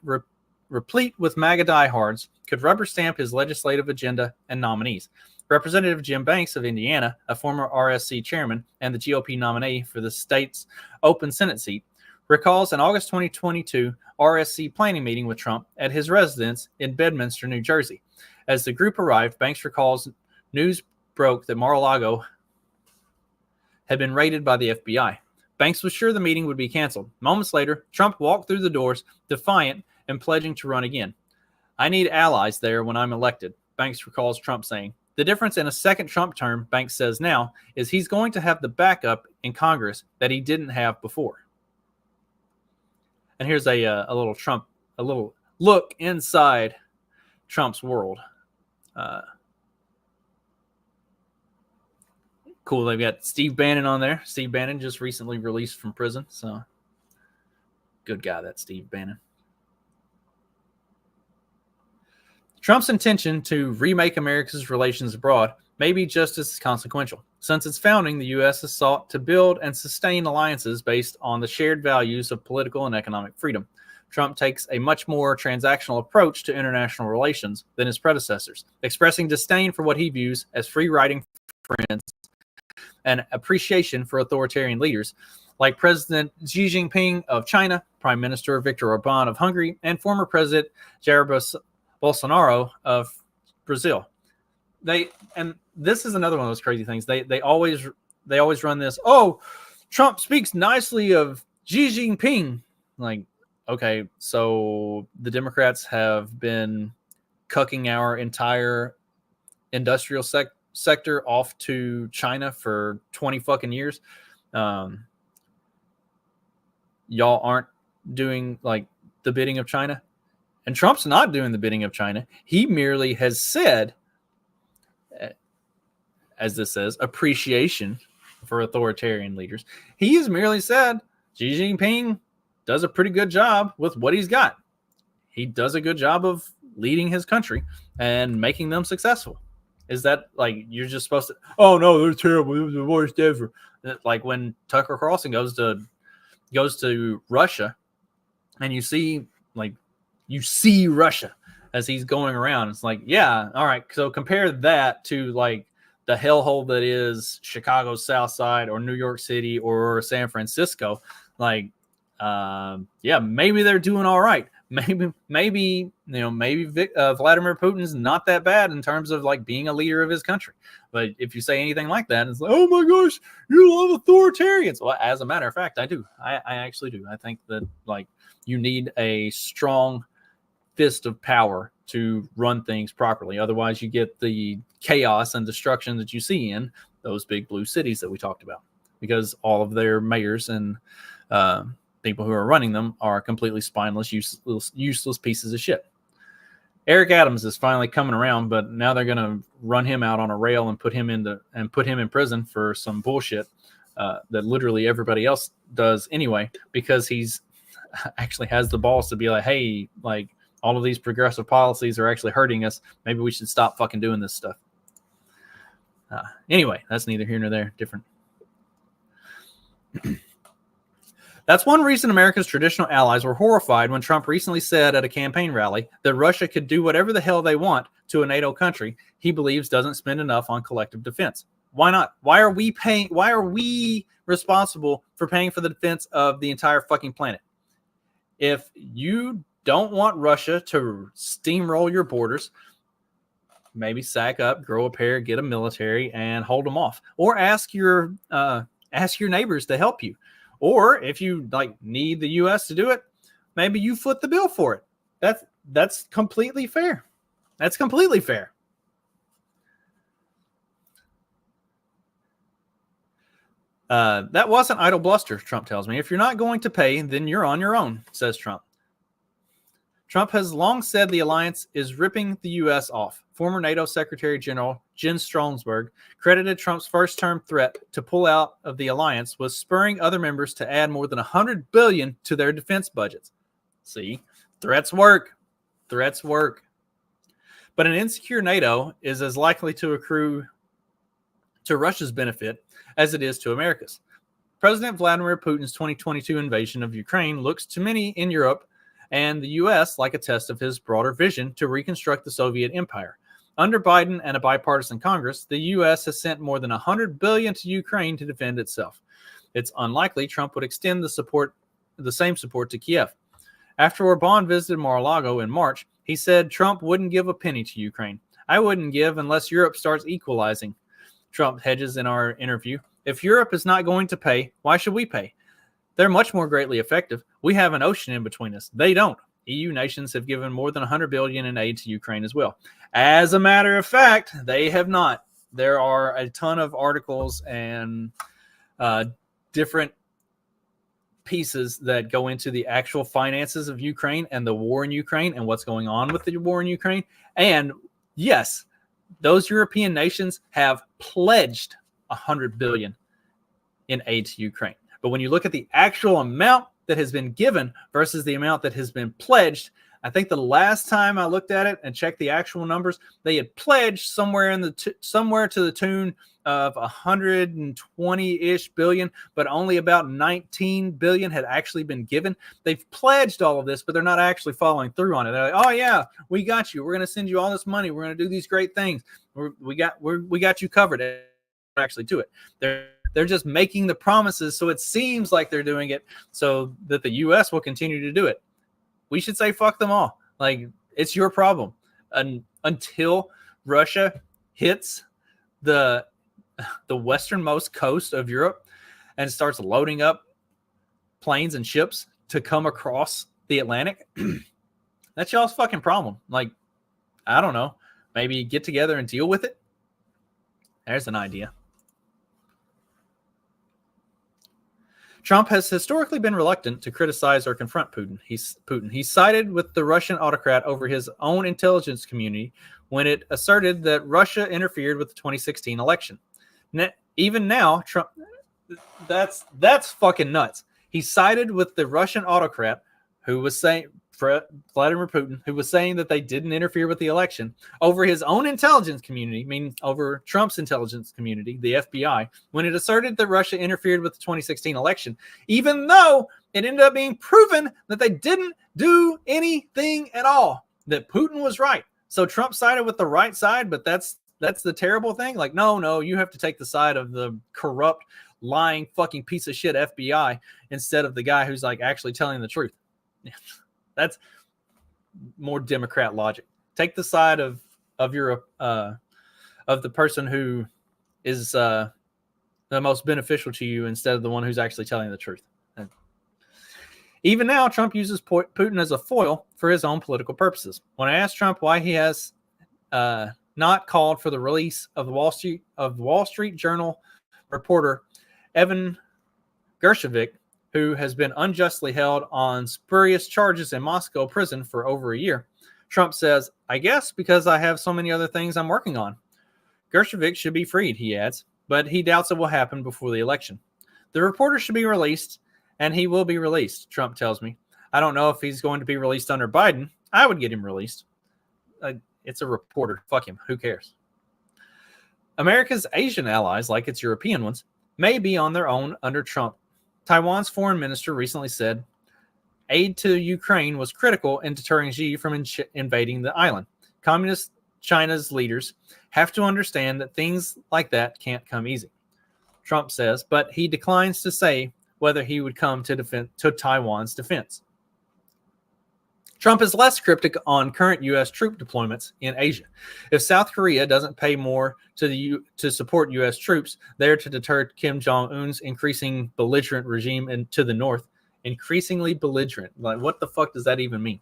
with MAGA diehards could rubber stamp his legislative agenda and nominees. Representative Jim Banks of Indiana, a former RSC chairman and the GOP nominee for the state's open Senate seat, recalls an August 2022 RSC planning meeting with Trump at his residence in Bedminster, New Jersey. As the group arrived, Banks recalls news broke that Mar-a-Lago had been raided by the FBI. Banks was sure the meeting would be canceled. Moments later, Trump walked through the doors, defiant and pledging to run again. "I need allies there when I'm elected," Banks recalls Trump saying. The difference in a second Trump term, Banks says now, is he's going to have the backup in Congress that he didn't have before. And here's a little look inside Trump's world. Cool. They've got Steve Bannon on there. Steve Bannon just recently released from prison. So good guy, that Steve Bannon. Trump's intention to remake America's relations abroad may be just as consequential. Since its founding, the U.S. has sought to build and sustain alliances based on the shared values of political and economic freedom. Trump takes a much more transactional approach to international relations than his predecessors, expressing disdain for what he views as free-riding friends and appreciation for authoritarian leaders like President Xi Jinping of China, Prime Minister Viktor Orban of Hungary, and former President Jair Bolsonaro of Brazil. And this is another one of those crazy things. They always run this. Oh, Trump speaks nicely of Xi Jinping. Like, okay, so the Democrats have been cucking our entire industrial sector off to China for 20 fucking years. Y'all aren't doing like the bidding of China. And Trump's not doing the bidding of China. He merely has said, as this says, appreciation for authoritarian leaders. He has merely said Xi Jinping does a pretty good job with what he's got. He does a good job of leading his country and making them successful. Is that like you're just supposed to? Oh no, they're terrible. It was the worst ever. Like when Tucker Carlson goes to Russia, and you see Russia as he's going around. It's like, yeah, all right. So compare that to like the hellhole that is Chicago's South Side or New York City or San Francisco. Like, yeah, maybe they're doing all right. Maybe Vladimir Putin's not that bad in terms of like being a leader of his country. But if you say anything like that, it's like, oh my gosh, you love authoritarians. Well, as a matter of fact, I do. I actually do. I think that like you need a strong fist of power to run things properly. Otherwise, you get the chaos and destruction that you see in those big blue cities that we talked about, because all of their mayors and people who are running them are completely spineless, useless pieces of shit. Eric Adams is finally coming around, but now they're going to run him out on a rail and put him in prison for some bullshit that literally everybody else does anyway, because he's actually has the balls to be like, hey, like all of these progressive policies are actually hurting us. Maybe we should stop fucking doing this stuff. Anyway, that's neither here nor there. Different. That's one reason America's traditional allies were horrified when Trump recently said at a campaign rally that Russia could do whatever the hell they want to a NATO country he believes doesn't spend enough on collective defense. Why not? Why are we responsible for paying for the defense of the entire fucking planet? If you don't want Russia to steamroll your borders, maybe sack up, grow a pair, get a military, and hold them off. Or ask your neighbors to help you. Or if you like need the U.S. to do it, maybe you foot the bill for it. That's completely fair. That's completely fair. That wasn't idle bluster, Trump tells me. If you're not going to pay, then you're on your own, says Trump. Trump has long said the alliance is ripping the U.S. off. Former NATO Secretary General Jens Stoltenberg credited Trump's first-term threat to pull out of the alliance with spurring other members to add more than $100 billion to their defense budgets. See, threats work. Threats work. But an insecure NATO is as likely to accrue to Russia's benefit as it is to America's. President Vladimir Putin's 2022 invasion of Ukraine looks to many in Europe and the U.S. like a test of his broader vision to reconstruct the Soviet empire. Under Biden and a bipartisan Congress, the U.S. has sent more than $100 billion to Ukraine to defend itself. It's unlikely Trump would extend the same support to Kiev. After Orban visited Mar-a-Lago in March, he said Trump wouldn't give a penny to Ukraine. I wouldn't give unless Europe starts equalizing. Trump hedges in our interview. If Europe is not going to pay, why should we pay? They're much more greatly effective. We have an ocean in between us. They don't. EU nations have given more than $100 billion in aid to Ukraine as well. As a matter of fact, they have not. There are a ton of articles and different pieces that go into the actual finances of Ukraine and the war in Ukraine and what's going on with the war in Ukraine. And yes, those European nations have pledged $100 billion in aid to Ukraine. But when you look at the actual amount that has been given versus the amount that has been pledged, I think the last time I looked at it and checked the actual numbers, they had pledged somewhere somewhere to the tune of 120-ish billion, but only about 19 billion had actually been given. They've pledged all of this, but they're not actually following through on it. They're like, "Oh yeah, we got you. We're going to send you all this money. We're going to do these great things. We got you covered." Actually do it. They're just making the promises, so it seems like they're doing it so that the U.S. will continue to do it. We should say fuck them all. Like, it's your problem. Until Russia hits the westernmost coast of Europe and starts loading up planes and ships to come across the Atlantic, that's y'all's fucking problem. Like, I don't know. Maybe get together and deal with it. There's an idea. Trump has historically been reluctant to criticize or confront Putin. He sided with the Russian autocrat over his own intelligence community when it asserted that Russia interfered with the 2016 election. Even now, Trump, that's fucking nuts. He sided with the Russian autocrat who was saying, Vladimir Putin, who was saying that they didn't interfere with the election over his own intelligence community, meaning over Trump's intelligence community, the FBI, when it asserted that Russia interfered with the 2016 election, even though it ended up being proven that they didn't do anything at all, that Putin was right. So Trump sided with the right side, but that's the terrible thing. Like, no, you have to take the side of the corrupt, lying, fucking piece of shit FBI instead of the guy who's like actually telling the truth. That's more Democrat logic. Take the side of your of the person who is the most beneficial to you instead of the one who's actually telling the truth. And even now, Trump uses Putin as a foil for his own political purposes. When I asked Trump why he has not called for the release of Wall Street Journal reporter Evan Gershkovich, who has been unjustly held on spurious charges in Moscow prison for over a year, Trump says, "I guess because I have so many other things I'm working on." Gershkovich should be freed, he adds, but he doubts it will happen before the election. The reporter should be released, and he will be released, Trump tells me. I don't know if he's going to be released under Biden. I would get him released. It's a reporter. Fuck him. Who cares? America's Asian allies, like its European ones, may be on their own under Trump. Taiwan's foreign minister recently said aid to Ukraine was critical in deterring Xi from invading the island. Communist China's leaders have to understand that things like that can't come easy, Trump says, but he declines to say whether he would come to Taiwan's defense. Trump is less cryptic on current U.S. troop deployments in Asia. If South Korea doesn't pay more to support U.S. troops there to deter Kim Jong-un's increasing belligerent regime to the north, increasingly belligerent. Like, what the fuck does that even mean?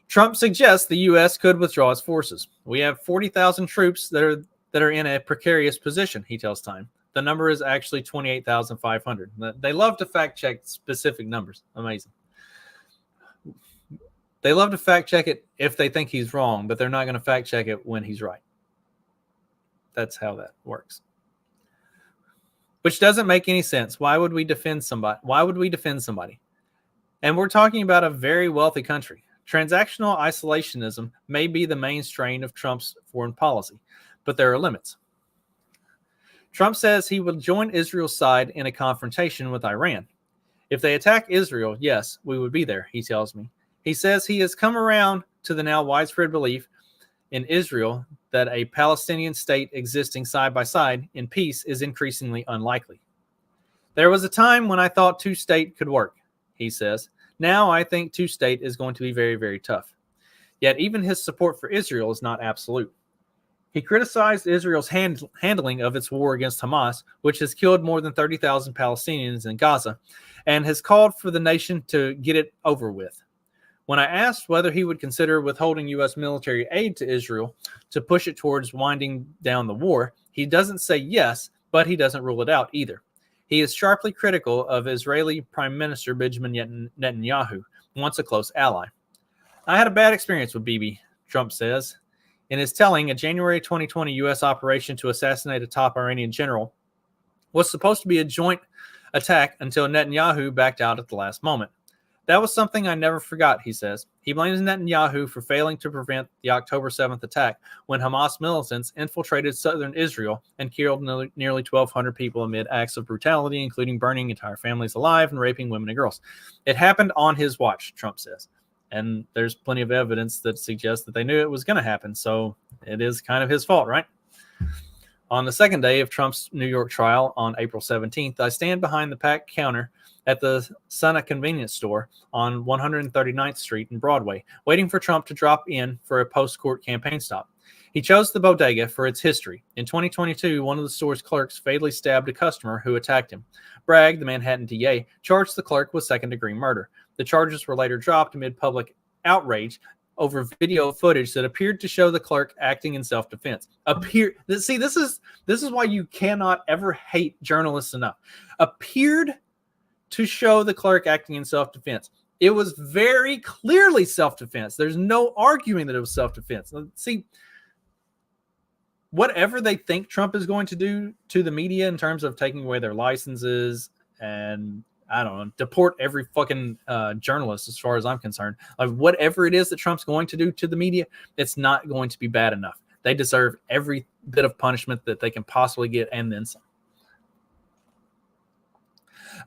Trump suggests the U.S. could withdraw its forces. We have 40,000 troops that are in a precarious position, he tells Time. The number is actually 28,500. They love to fact check specific numbers. Amazing. They love to fact check it if they think he's wrong, but they're not going to fact check it when he's right. That's how that works. Which doesn't make any sense. Why would we defend somebody? And we're talking about a very wealthy country. Transactional isolationism may be the main strain of Trump's foreign policy, but there are limits. Trump says he will join Israel's side in a confrontation with Iran. If they attack Israel, yes, we would be there, he tells me. He says he has come around to the now widespread belief in Israel that a Palestinian state existing side by side in peace is increasingly unlikely. There was a time when I thought two-state could work, he says. Now I think two-state is going to be very, very tough. Yet even his support for Israel is not absolute. He criticized Israel's handling of its war against Hamas, which has killed more than 30,000 Palestinians in Gaza, and has called for the nation to get it over with. When I asked whether he would consider withholding U.S. military aid to Israel to push it towards winding down the war, he doesn't say yes, but he doesn't rule it out either. He is sharply critical of Israeli Prime Minister Benjamin Netanyahu, once a close ally. I had a bad experience with Bibi, Trump says. In his telling, a January 2020 U.S. operation to assassinate a top Iranian general was supposed to be a joint attack until Netanyahu backed out at the last moment. That was something I never forgot, he says. He blames Netanyahu for failing to prevent the October 7th attack when Hamas militants infiltrated southern Israel and killed nearly 1,200 people amid acts of brutality, including burning entire families alive and raping women and girls. It happened on his watch, Trump says. And there's plenty of evidence that suggests that they knew it was going to happen, so it is kind of his fault, right? On the second day of Trump's New York trial on April 17th, I stand behind the packed counter at the Sana convenience store on 139th Street and Broadway, waiting for Trump to drop in for a post-court campaign stop. He chose the bodega for its history. In 2022, one of the store's clerks fatally stabbed a customer who attacked him. Bragg, the Manhattan DA, charged the clerk with second-degree murder. The charges were later dropped amid public outrage over video footage that appeared to show the clerk acting in self-defense. See, this is why you cannot ever hate journalists enough. Appeared to show the clerk acting in self-defense. It was very clearly self-defense. There's no arguing that it was self-defense. See, whatever they think Trump is going to do to the media in terms of taking away their licenses and, I don't know, deport every fucking journalist as far as I'm concerned. Like, whatever it is that Trump's going to do to the media, it's not going to be bad enough. They deserve every bit of punishment that they can possibly get and then some.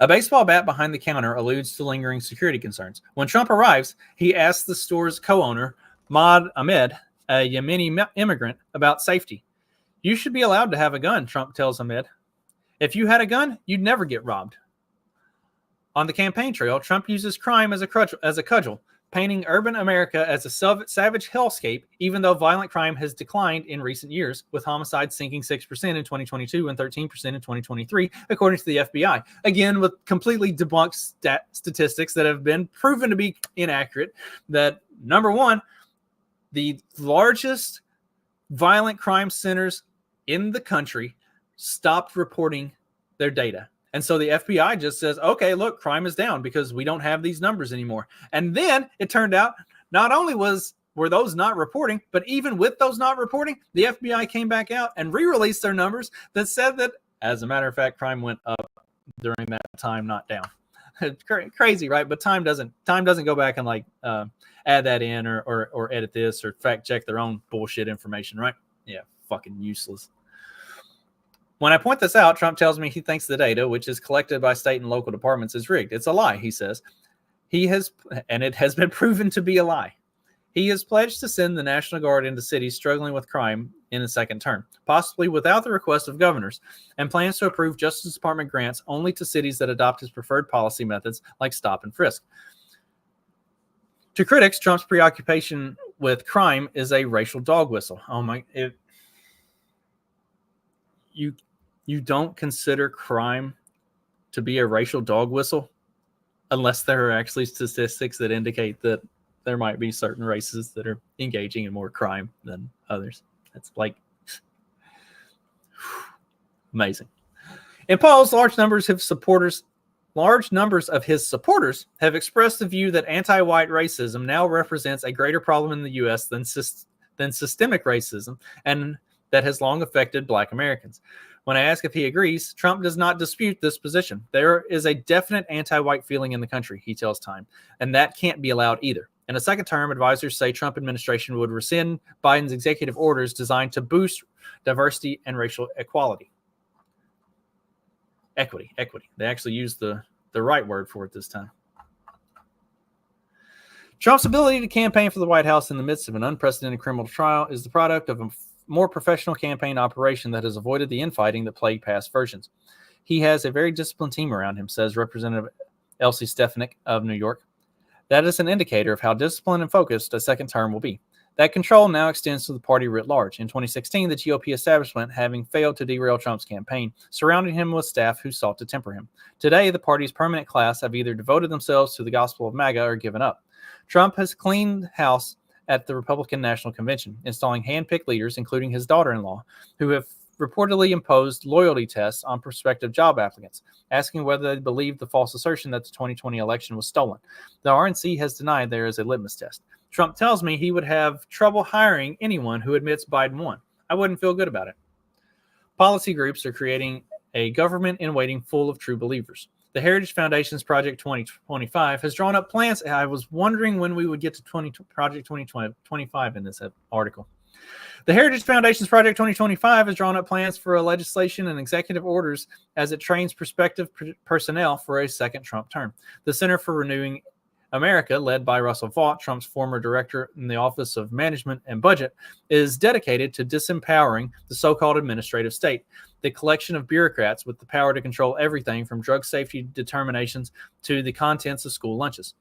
A baseball bat behind the counter alludes to lingering security concerns. When Trump arrives, he asks the store's co-owner, Maad Ahmed, a Yemeni immigrant, about safety. You should be allowed to have a gun, Trump tells Ahmed. If you had a gun, you'd never get robbed. On the campaign trail, Trump uses crime as a cudgel, painting urban America as a savage hellscape, even though violent crime has declined in recent years, with homicides sinking 6% in 2022 and 13% in 2023, according to the FBI. Again, with completely debunked statistics that have been proven to be inaccurate, that, number one, the largest violent crime centers in the country stopped reporting their data. And so the FBI just says, okay, look, crime is down because we don't have these numbers anymore. And then it turned out not only were those not reporting, but even with those not reporting, the FBI came back out and re-released their numbers that said that, as a matter of fact, crime went up during that time, not down. Crazy, right? But time doesn't go back and like add that in or edit this or fact check their own bullshit information, right? Yeah, fucking useless. When I point this out, Trump tells me he thinks the data, which is collected by state and local departments, is rigged. It's a lie, he says. And it has been proven to be a lie. He has pledged to send the National Guard into cities struggling with crime in a second term, possibly without the request of governors, and plans to approve Justice Department grants only to cities that adopt his preferred policy methods like stop and frisk. To critics, Trump's preoccupation with crime is a racial dog whistle. You don't consider crime to be a racial dog whistle? unless there are actually statistics that indicate that there might be certain races that are engaging in more crime than others. It's like amazing. In polls, large numbers of his supporters have expressed the view that anti-white racism now represents a greater problem in the U.S. than systemic racism, and that has long affected Black Americans. When I ask if he agrees, Trump does not dispute this position. There is a definite anti-white feeling in the country, he tells Time, and that can't be allowed either. In a second term, advisors say Trump administration would rescind Biden's executive orders designed to boost diversity and racial equality. Equity. They actually used the right word for it this time. Trump's ability to campaign for the White House in the midst of an unprecedented criminal trial is the product of a more professional campaign operation that has avoided the infighting that plagued past versions. He has a very disciplined team around him, says Representative Elsie Stefanik of New York. That is an indicator of how disciplined and focused a second term will be. That control now extends to the party writ large. In 2016, the GOP establishment, having failed to derail Trump's campaign, surrounded him with staff who sought to temper him. Today, the party's permanent class have either devoted themselves to the gospel of MAGA or given up. Trump has cleaned house at the Republican National Convention, installing hand-picked leaders, including his daughter-in-law, who have reportedly imposed loyalty tests on prospective job applicants, asking whether they believe the false assertion that the 2020 election was stolen. The RNC has denied there is a litmus test. Trump tells me he would have trouble hiring anyone who admits Biden won. I wouldn't feel good about it. Policy groups are creating a government in waiting full of true believers. The Heritage Foundation's Project 2025 has drawn up plans. I was wondering when we would get to Project 2025 in this article. The Heritage Foundation's Project 2025 has drawn up plans for legislation and executive orders as it trains prospective personnel for a second Trump term. The Center for Renewing America, led by Russell Vought, Trump's former director in the Office of Management and Budget, is dedicated to disempowering the so-called administrative state, the collection of bureaucrats with the power to control everything from drug safety determinations to the contents of school lunches.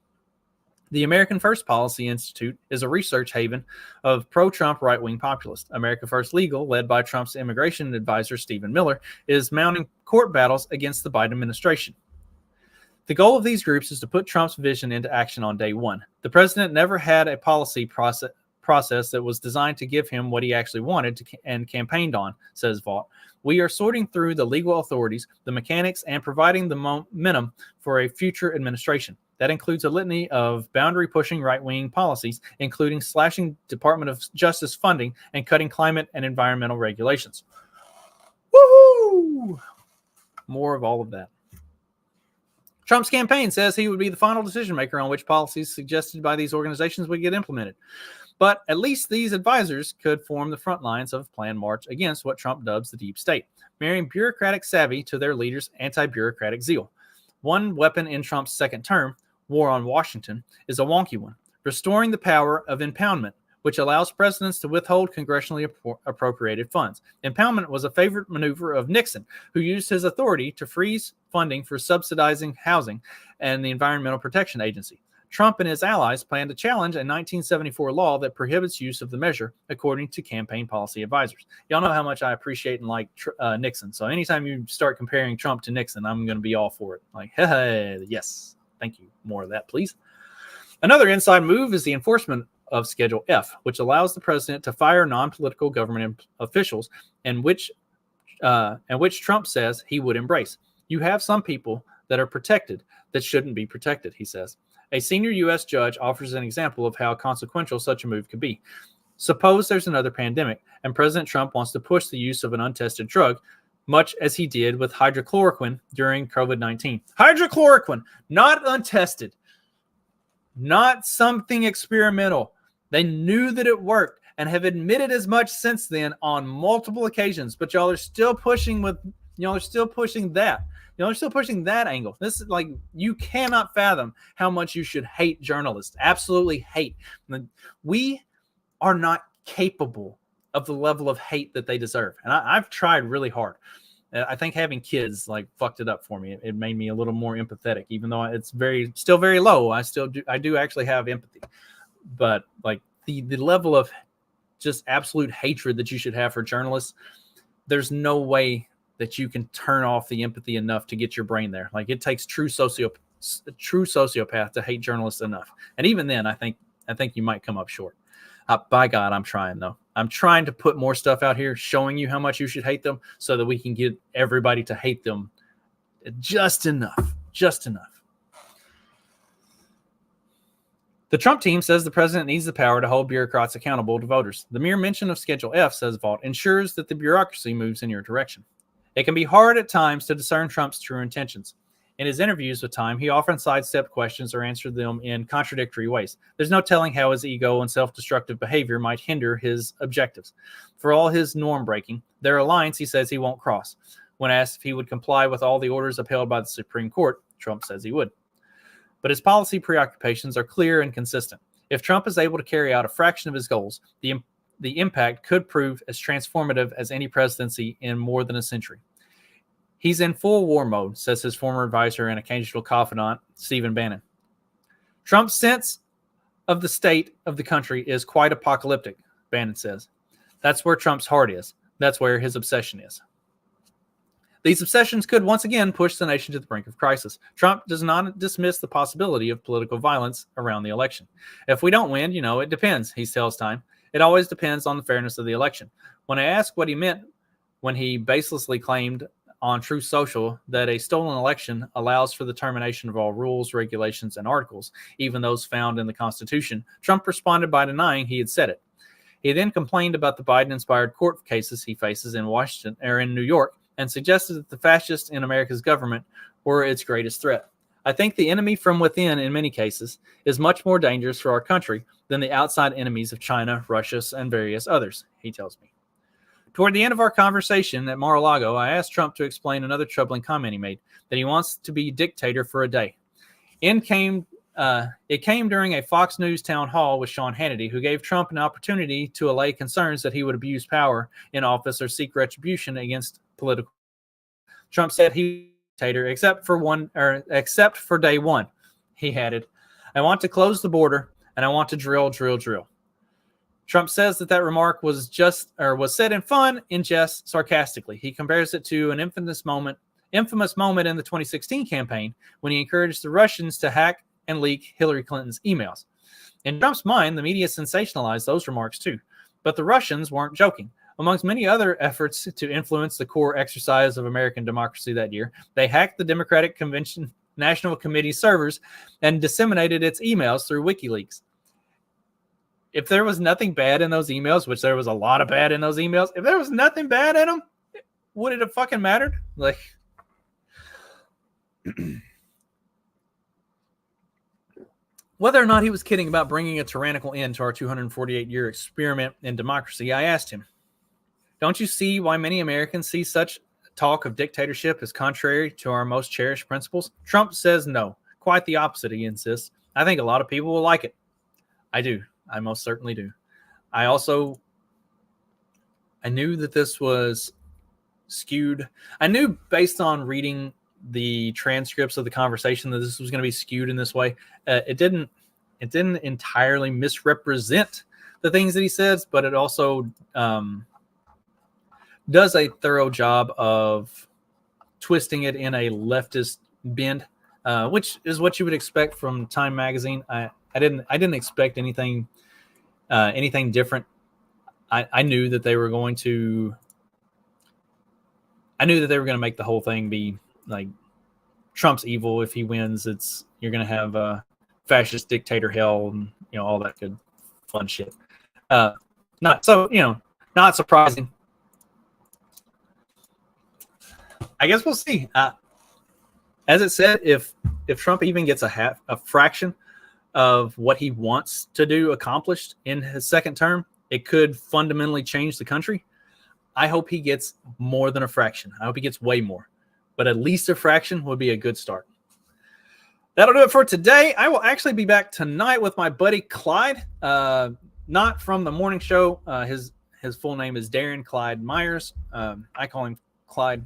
The American First Policy Institute is a research haven of pro-Trump right-wing populists. America First Legal, led by Trump's immigration advisor Stephen Miller, is mounting court battles against the Biden administration. The goal of these groups is to put Trump's vision into action on day one. The president never had a policy process that was designed to give him what he actually wanted and campaigned on, says Vought. We are sorting through the legal authorities, the mechanics, and providing the momentum for a future administration. That includes a litany of boundary-pushing right-wing policies, including slashing Department of Justice funding and cutting climate and environmental regulations. Woohoo! More of all of that. Trump's campaign says he would be the final decision maker on which policies suggested by these organizations would get implemented. But at least these advisors could form the front lines of a planned march against what Trump dubs the deep state, marrying bureaucratic savvy to their leaders' anti-bureaucratic zeal. One weapon in Trump's second term, war on Washington, is a wonky one, restoring the power of impoundment, which allows presidents to withhold congressionally appropriated funds. Impoundment was a favorite maneuver of Nixon, who used his authority to freeze funding for subsidizing housing and the Environmental Protection Agency. Trump and his allies plan to challenge a 1974 law that prohibits use of the measure, according to campaign policy advisors. Y'all know how much I appreciate and like Nixon. So anytime you start comparing Trump to Nixon, I'm going to be all for it. Like, hey, yes, thank you. More of that, please. Another inside move is the enforcement of Schedule F, which allows the president to fire non-political government officials and which Trump says he would embrace. You have some people that are protected that shouldn't be protected, he says. A senior U.S. judge offers an example of how consequential such a move could be. Suppose there's another pandemic, and President Trump wants to push the use of an untested drug, much as he did with hydrochloroquine during COVID-19. Hydrochloroquine, not untested, not something experimental. They knew that it worked and have admitted as much since then on multiple occasions, but y'all are still pushing that. Y'all are still pushing that angle. This is like, you cannot fathom how much you should hate journalists. Absolutely hate. We are not capable of the level of hate that they deserve. And I've tried really hard. I think having kids like fucked it up for me. It made me a little more empathetic, even though it's still very low. I do actually have empathy, but like the level of just absolute hatred that you should have for journalists, there's no way that you can turn off the empathy enough to get your brain there. Like, it takes true a true sociopath to hate journalists enough. And even then, I think you might come up short. By God, I'm trying though. I'm trying to put more stuff out here showing you how much you should hate them so that we can get everybody to hate them just enough. Just enough. The Trump team says the president needs the power to hold bureaucrats accountable to voters. The mere mention of Schedule F, says Vaught, ensures that the bureaucracy moves in your direction. It can be hard at times to discern Trump's true intentions. In his interviews with Time, he often sidestepped questions or answered them in contradictory ways. There's no telling how his ego and self-destructive behavior might hinder his objectives. For all his norm-breaking, there are lines he says he won't cross. When asked if he would comply with all the orders upheld by the Supreme Court, Trump says he would. But his policy preoccupations are clear and consistent. If Trump is able to carry out a fraction of his goals, the impact could prove as transformative as any presidency in more than a century. He's in full war mode, says his former advisor and occasional confidant, Stephen Bannon. Trump's sense of the state of the country is quite apocalyptic, Bannon says. That's where Trump's heart is. That's where his obsession is. These obsessions could once again push the nation to the brink of crisis. Trump does not dismiss the possibility of political violence around the election. If we don't win, it depends, he tells Time. It always depends on the fairness of the election. When I asked what he meant when he baselessly claimed on Truth Social that a stolen election allows for the termination of all rules, regulations, and articles, even those found in the Constitution, Trump responded by denying he had said it. He then complained about the Biden-inspired court cases he faces in Washington or in New York, and suggested that the fascists in America's government were its greatest threat. I think the enemy from within, in many cases, is much more dangerous for our country than the outside enemies of China, Russia, and various others, he tells me. Toward the end of our conversation at Mar-a-Lago, I asked Trump to explain another troubling comment he made, that he wants to be dictator for a day. It came during a Fox News town hall with Sean Hannity, who gave Trump an opportunity to allay concerns that he would abuse power in office or seek retribution against political. Trump said he dictator except for day one. He added, "I want to close the border and I want to drill." Trump says that remark was said in fun, in jest, sarcastically. He compares it to an infamous moment in the 2016 campaign when he encouraged the Russians to hack and leak Hillary Clinton's emails. In Trump's mind, the media sensationalized those remarks too, but the Russians weren't joking. Amongst many other efforts to influence the core exercise of American democracy that year, they hacked the Democratic Convention National Committee servers and disseminated its emails through WikiLeaks. If there was nothing bad in those emails, which there was a lot of bad in those emails, if there was nothing bad in them, would it have fucking mattered? Whether or not he was kidding about bringing a tyrannical end to our 248-year experiment in democracy, I asked him, "Don't you see why many Americans see such talk of dictatorship as contrary to our most cherished principles?" Trump says no. Quite the opposite, he insists. "I think a lot of people will like it." I do. I most certainly do. I knew that this was skewed. I knew based on reading the transcripts of the conversation that this was going to be skewed in this way. It didn't entirely misrepresent the things that he says, but it also does a thorough job of twisting it in a leftist bend, which is what you would expect from Time magazine. I didn't expect anything different. I knew that they were going to. I knew that they were going to make the whole thing be like Trump's evil. If he wins, you're going to have a fascist dictator hell and all that good fun shit. Not surprising. I guess we'll see. As it said, if Trump even gets a fraction of what he wants to do accomplished in his second term, it could fundamentally change the country. I hope he gets more than a fraction. I hope he gets way more. But at least a fraction would be a good start. That'll do it for today. I will actually be back tonight with my buddy Clyde. Not from the morning show. His full name is Darren Clyde Myers. I call him Clyde.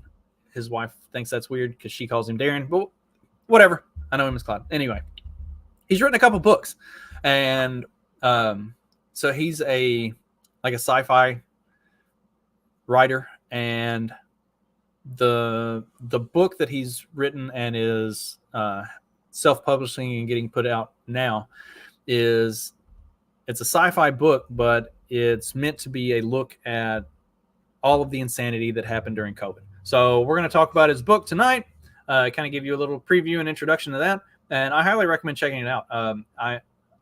His wife thinks that's weird because she calls him Darren. But whatever. I know him as Clyde. Anyway, he's written a couple books. And so he's a sci-fi writer, and the book that he's written and is self-publishing and getting put out now is it's a sci-fi book, but it's meant to be a look at all of the insanity that happened during COVID. So we're going to talk about his book tonight, kind of give you a little preview and introduction to that. And I highly recommend checking it out. I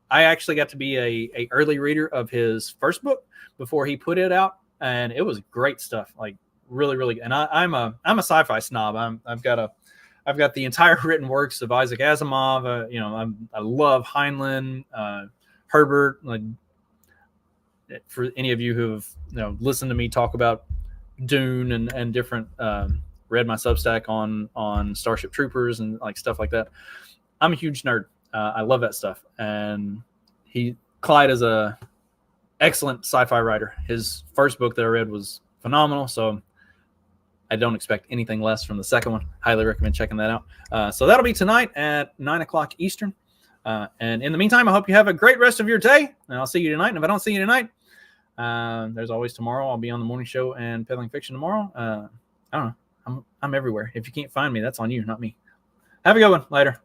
actually got to be a early reader of his first book before he put it out, and it was great stuff. Like really, really. And I'm a sci-fi snob. I've got the entire written works of Isaac Asimov. I love Heinlein, Herbert. Like, for any of you who have listened to me talk about Dune and different, read my Substack on Starship Troopers and like stuff like that. I'm a huge nerd. I love that stuff. And Clyde is a excellent sci-fi writer. His first book that I read was phenomenal. So I don't expect anything less from the second one. Highly recommend checking that out. So that'll be tonight at 9:00 Eastern. And in the meantime, I hope you have a great rest of your day. And I'll see you tonight. And if I don't see you tonight, there's always tomorrow. I'll be on the morning show and Peddling Fiction tomorrow. I don't know. I'm everywhere. If you can't find me, that's on you, not me. Have a good one. Later.